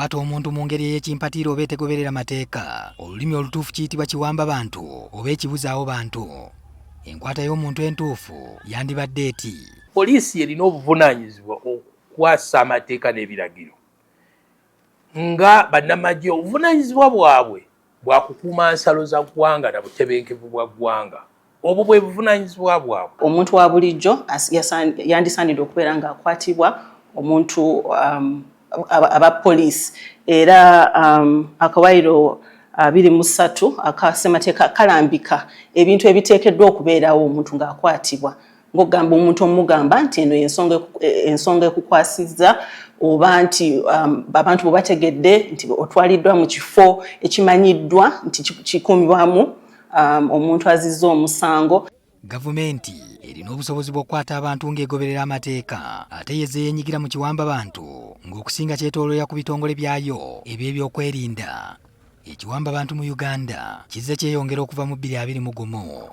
okukwata omuntu mu ngeri ey'ekimpatiiro oba etegoberera mateeka. Olulimi olutuufu kiyitibwa kiwamba bantu oba ekibuzaawo bantu. Enkwata y'omuntu entuufu yandibadde eti: poliisi erina obuvunaanyizibwa okukwasa amateeka n'ebiragiro. Nga bannamagye obuvunaanyizibwa bwabwe bwa kukuuma nsalo za ggwanga na butebenkevu bwa ggwanga. Obwo bwe buvunaanyizibwa bwabwe. Omuntu wa bulijjo yandisaanidde okubeera ng'akwatibwa omuntu aba poliisi era akawaayiro 23 aka ssemateeka kalambika ebintu ebiteekeddwa okubeerawo omuntu ng'akwatibwa. Ng'ogamba omuntu omugamba nti eno ensonga ekukwasizza oba nti abantu bwe bategedde nti otwaliddwa mu kifo ekimanyiddwa nti kikuumibwamu omuntu azizza omusango. Gavumenti erina obusobozi bw'okukwata abantu ng'egoberera amateeka ate ye zeenyigira mu kiwamba bantu ng'okusinga kyetooloola ku bitongole byayo eby'ebyokwerinda. Ekiwamba bantu mu Uganda kizze kyeyongera okuva mu 2021.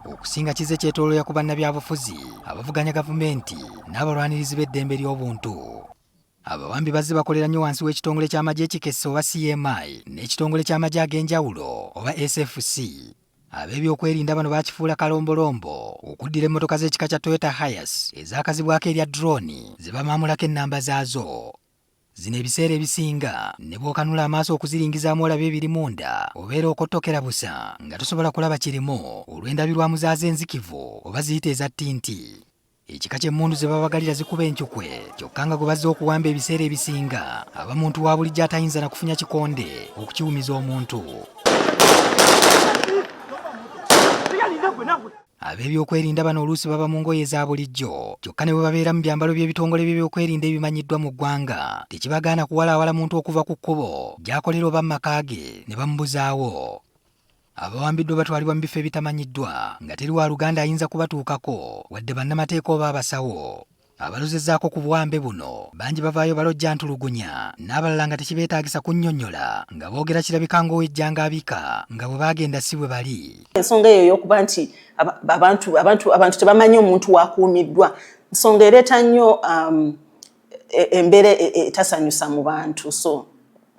Okusinga kizze kyetooloola ku bannabyabufuzi abavuganya gavumenti n'abalwanirizi b'eddembe ly'obuntu. Abawambi bazze bakolera nnyo wansi w'ekitongole ky'amagye ekikesse oba CMI n'ekitongole ky'amagye ag'enjawulo oba SFC. Ab'ebyokwerinda bano baakifuula kalombolombo okuddira emmotoka z'ekika kya Toyota Hiace ezaakazibwako erya drone ze bamaamulako ennamba zaazo. Zino ebiseera ebisinga ne bw'okanula amaaso okuziringizaamu olaba ebiri munda obeera okottokera busa nga tosobola kulaba kirimu olw'endabirwamu zaazo enzikivu oba ziyita eza ttinti. Ekika ky'emmundu ze babagalira zikuba enkyukwe kyokka nga gwe bazze okuwamba ebiseera ebisinga aba muntu wa bulijjo atayinza na kufunya kikonde okukiwumiza omuntu. Ab'ebyokwerinda bano oluusi baba mu ngoye za bulijjo kyokka ne bwe babeera mu byambalo by'ebitongole by'ebyokwerinda ebimanyiddwa mu ggwanga tekibagaana kuwalaawala muntu okuva ku kkubo gy'akolera oba mu maka ge ne bamubuzaawo. Abawambiddwa batwalibwa mu bifo ebitamanyiddwa nga teri wa Luganda ayinza kubatuukako wadde bannamateeka oba abasawo. Abalozezzaako ku buwambe buno bangi bavaayo balojja ntulugunya n'abalala nga tekibeetaagisa kunnyonnyola nga boogera kirabika ng'owejjangabika nga bwe baagenda si bwe bali. Ensonga eyo y'okuba nti abantu tebamanyi omuntu wakuumiddwa nsonga ereeta nnyo embeera etasanyusa mu bantu. So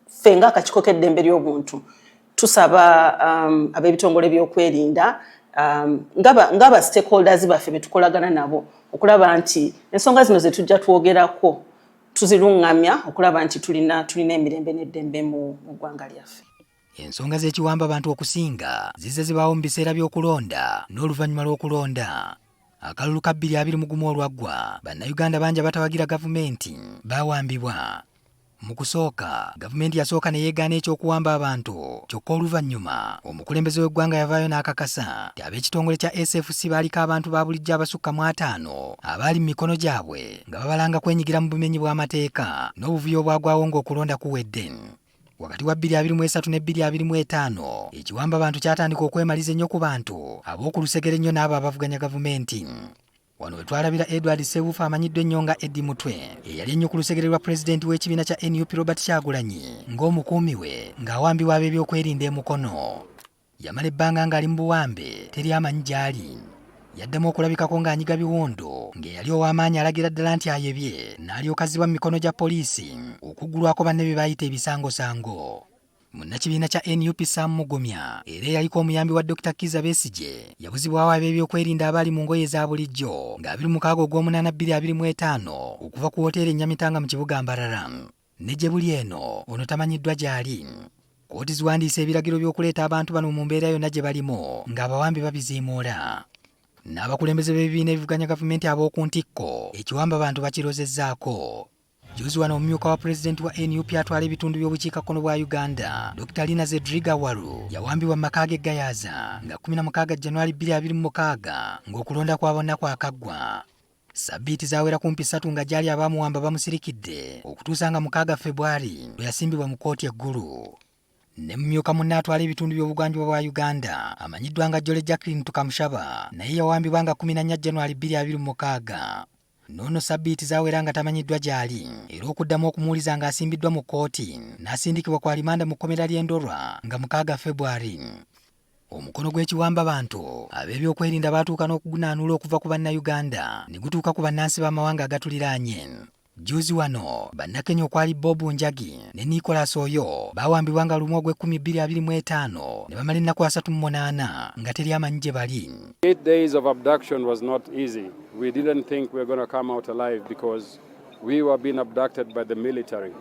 ffe ng'akakiiko k'eddembe ly'obuntu tusaba ab'ebitongole by'okwerinda ng'aba stakeholders baffe be tukolagana nabo okulaba nti ensonga zino ze tujja twogerako tuziruŋŋamya okulaba nti tulina emirembe n'eddembe mu ggwanga lyaffe. Ensonga z'ekiwamba abantu okusinga zizze zibaawo mu biseera by'okulonda n'oluvannyuma lw'okulonda. Akalulu ka 2021 olwaggwa bannayuganda bangi abatawagira gavumenti baawambibwa. Mu kusooka gavumenti yasooka ne yeegaana ekyokuwamba abantu kyokka oluvannyuma omukulembeze w'eggwanga yavaayo n'akakasa nti ab'ekitongole kya SFC baaliko abantu ba bulijjo abasukka mu 5 abaali mu mikono gyabwe nga babalanga kwenyigira mu bumenyi bw'amateeka n'obuvuyo obwagwawo ng'okulonda kuwedde. Wakati wa 2023 ne 2025 ekiwamba abantu kyatandika okwemaliza ennyo ku bantu ab'oku lusegere ennyo n'abo abavuganya gavumenti. Wano we twalabira Edward Ssebuufu amanyiddwa ennyo nga Eddie Mutwe eyali ennyo ku lusegere lwa pulezidenti w'ekibiina kya NUP Robert Kyagulanyi ng'omukuumi we ng'awambibwa ab'ebyokwerinda emukono. Yamala ebbanga ng'ali mu buwambe teri amanyi gy'ali. Yaddamu okulabikako ng'anyiga biwondo ng'eyali ow'amaanyi alagira ddala nti ayebye n'alyoka azzibwa mu mikono gya poliisi okuggulwako banne bye baayita ebisangosango. Munnakibiina kya NUP Sam Mugumya era eyaliko omuyambi wa Dr. Kizza Besigye yabuzibwawo ab'ebyokwerinda abali mu ngoye za bulijjo nga 26 Ogw'omunaana 2025 okuva ku woteeri Nyamitanga mu kibuga Mbarara. Ne gye buli eno ono tamanyiddwa gy'ali. Kkooti ziwandiisa ebiragiro by'okuleeta abantu bano mu mbeera yonna gye balimu ng'abawambi babiziimuula. N'abakulembeze b'ebibiina ebivuganya gavumenti ab'oku ntikko ekiwamba abantu bakirozezzaako. Juzi wano omumyuka wa pulezidenti wa NUP atwala ebitundu by'obukiikakkono bwa Uganda Dr. Lina Zedriga Walu yawambibwa mu maka ge Gayaza nga 16 January 2026 ng'okulonda kwa bonna kwakaggwa. Sabbiiti zaawera kumpi 3 nga gyali abaamuwamba bamusirikidde okutuusa nga 6 February lwe yasimbibwa mu kkooti eggulu. Ne mumyuka munne atwala ebitundu by'obugwanjuba bwa Uganda amanyiddwa nga Jole Jacqueline Tukamushaba naye yawambibwa nga 14 January 2026. Nono sabbiiti zaawera nga tamanyiddwa gy'ali era okuddamu okumuwuliza ng'asimbiddwa mu kkooti n'asindikibwa ku alimanda mu kkomera ly'Endorwa nga 6 February. Omukono gw'ekiwamba bantu ab'ebyokwerinda baatuuka n'okugunaanuula okuva ku bannayuganda ne gutuuka ku bannansi b'amawanga agatuliraanye. Juzi wano bannakenya okwali Bob Njagi ne Nicholas Oyo bawambibwa nga lumu ogw'e1225 ne bamala ennaku 38 nga teri amanyi gye bali. 8 days of abduction was not easy. We didn't think we were going to come out alive because we were being abducted by the military.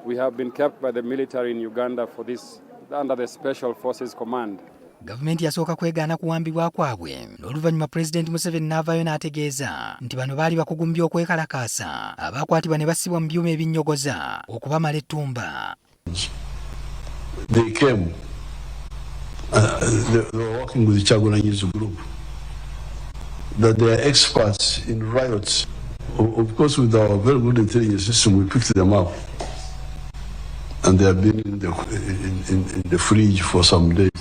We have been kept by the military in Uganda for this under the Special Forces Command. Gavumenti yasooka kwegaana kuwambibwa kwabwe n'oluvannyuma President Museveni n'avaayo n'ategeeza nti bano baali bakugumbye okwekalakaasa abaakwatibwa ne bassibwa mu byuma ebinnyogoza okubamala ettumba. They came. They were working with the Chagulanyi's group. That they are experts in riots. Of course, with our very good intelligence system, we picked them up. And they have been in the fridge for some days.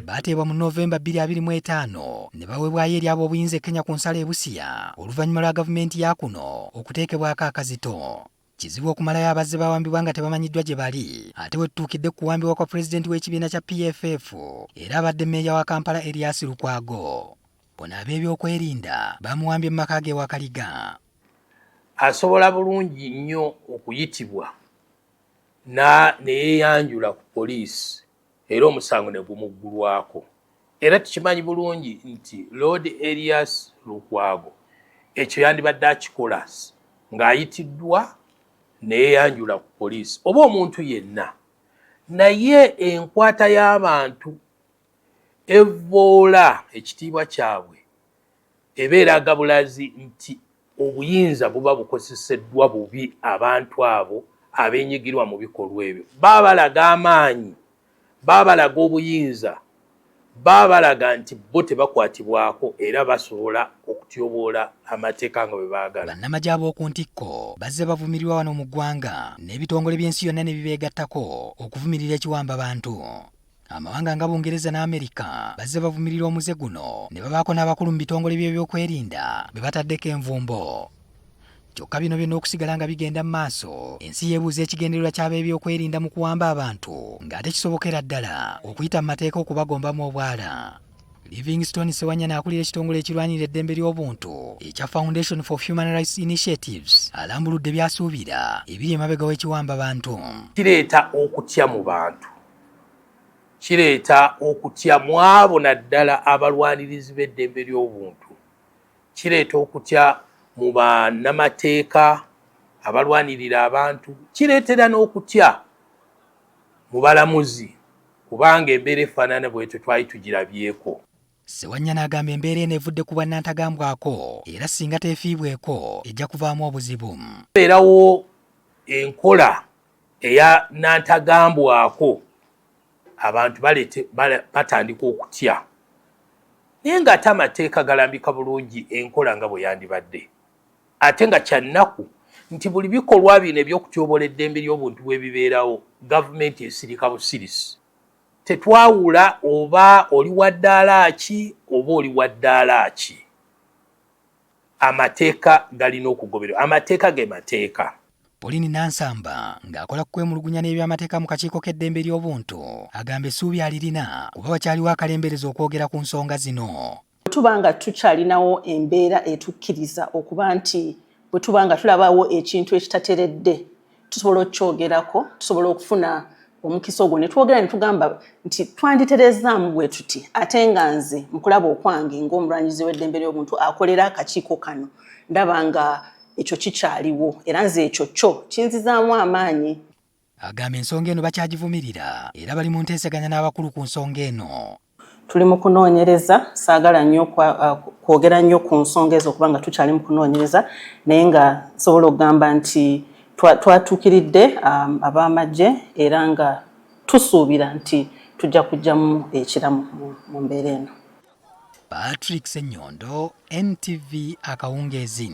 Bateebwa mu Novemba 2025 ne baweebwayo eri ab'obuyinza e Kenya ku nsalo e Busia oluvannyuma lwa gavumenti ya kuno okuteekebwako akazito. Kizibu okumalayo abazze bawambibwa nga tebamanyiddwa gye bali ate we tutuukidde ku kuwambibwa kwa pulezidenti w'ekibiina kya PFF era abadde mmeeya wa Kampala Erias Lukwago. Bona ab'ebyokwerinda bamuwambye mu maka ge wa Kaliga. Asobola bulungi nnyo okuyitibwa ne yeeyanjula ku poliisi era omusango ne gumuggulwako. Era tukimanyi bulungi nti Lord Erias Lukwago ekyo yandibadde akikola ng'ayitiddwa ne yeeyanjula ku poliisi oba omuntu yenna. Naye enkwata y'abantu evvoola ekitiibwa kyabwe ebeera agabulazi nti obuyinza buba bukozeseddwa bubi abantu abo abenyigirwa mu bikolwa ebyo. Babalaga amaanyi, babalaga obuyinza, babalaga nti bo tebakwatibwako era basobola okutyoboola amateeka nga bwe baagala. Bannamagye ab'oku ntikko bazze bavumirirwa wano mu ggwanga n'ebitongole by'ensi yonna ne bibeegattako okuvumirira ekiwamba bantu. Amawanga nga Bungereza n'Amerika bazze bavumirira omuze guno ne babaako n'abakulu mu bitongole by'ebyokwerinda be bataddeko envumbo. Kyokka bino byonna okusigala nga bigenda mu maaso, ensi yeebuuza ekigendererwa ky'ab'ebyokwerinda mu kuwamba abantu ng'ate kisobokera ddala okuyita mu mateeka okubagombamu obwala. Livingstone Sewanyana akulira ekitongole ekirwanirira eddembe ly'obuntu ekya Foundation for Human Rights Initiatives alambuludde byasuubira ebiri emabega w'ekiwamba bantu. Kireeta okutya mu bantu. Kireeta okutya mu abo naddala abalwanirizi b'eddembe ly'obuntu. Kireeta okutya mu bannamateeka abalwanirira abantu. Kireetera n'okutya mu balamuzi kubanga embeera efaanana bwetyo twali tugirabyeko. Sewanyana agamba embeera eno evudde ku bwannantagambwako era singa teefiibweko ejja kuvaamu obuzibu. Beerawo enkola eya nnantagambwako abantu batandika okutya. Naye ng'ate amateeka galambika bulungi enkola nga bwe yandibadde. Ate nga kyannaku nti buli bikolwa bino eby'okutyoboola eddembe ly'obuntu bwe bibeerawo gavumenti esirika busirisi. Tetwawula oba oli wa ddaala ki oba oli wa ddaala ki. Amateeka galina okugobererwa. Amateeka ge mateeka. Pauline Nansamba ng'akola ku kwemulugunya n'ebyamateeka mu kakiiko k'eddembe ly'obuntu agamba essuubi alirina kuba wakyaliwo akalembereza okwogera ku nsonga zino. Tuba nga tukyalinawo embeera etukkiriza okuba nti bwe tuba nga tulabawo ekintu ekitateredde tusobola okukyogerako, tusobola okufuna omukisa ogwo ne twogera ne tugamba nti twanditerezaamu bwe tuti ate nga nze mu kulaba okwange ng'omulwanyizi w'eddembe ly'obuntu akolera akakiiko kano ndaba nga ekyo kikyaliwo era nze ekyo kyo kinzizaamu amaanyi. Agamba ensonga eno bakyagivumirira era bali mu nteeseganya n'abakulu ku nsonga eno. Tuli mu kunoonyereza, saagala nnyo kwogera nnyo ku nsonga ezo kubanga tukyali mu kunoonyereza naye nga nsobola okugamba nti twatuukiridde ab'amagye era nga tusuubira nti tujja kuggyamu ekiramu mu mbeera eno. Patrick Ssenyondo, NTV Akawungeezi.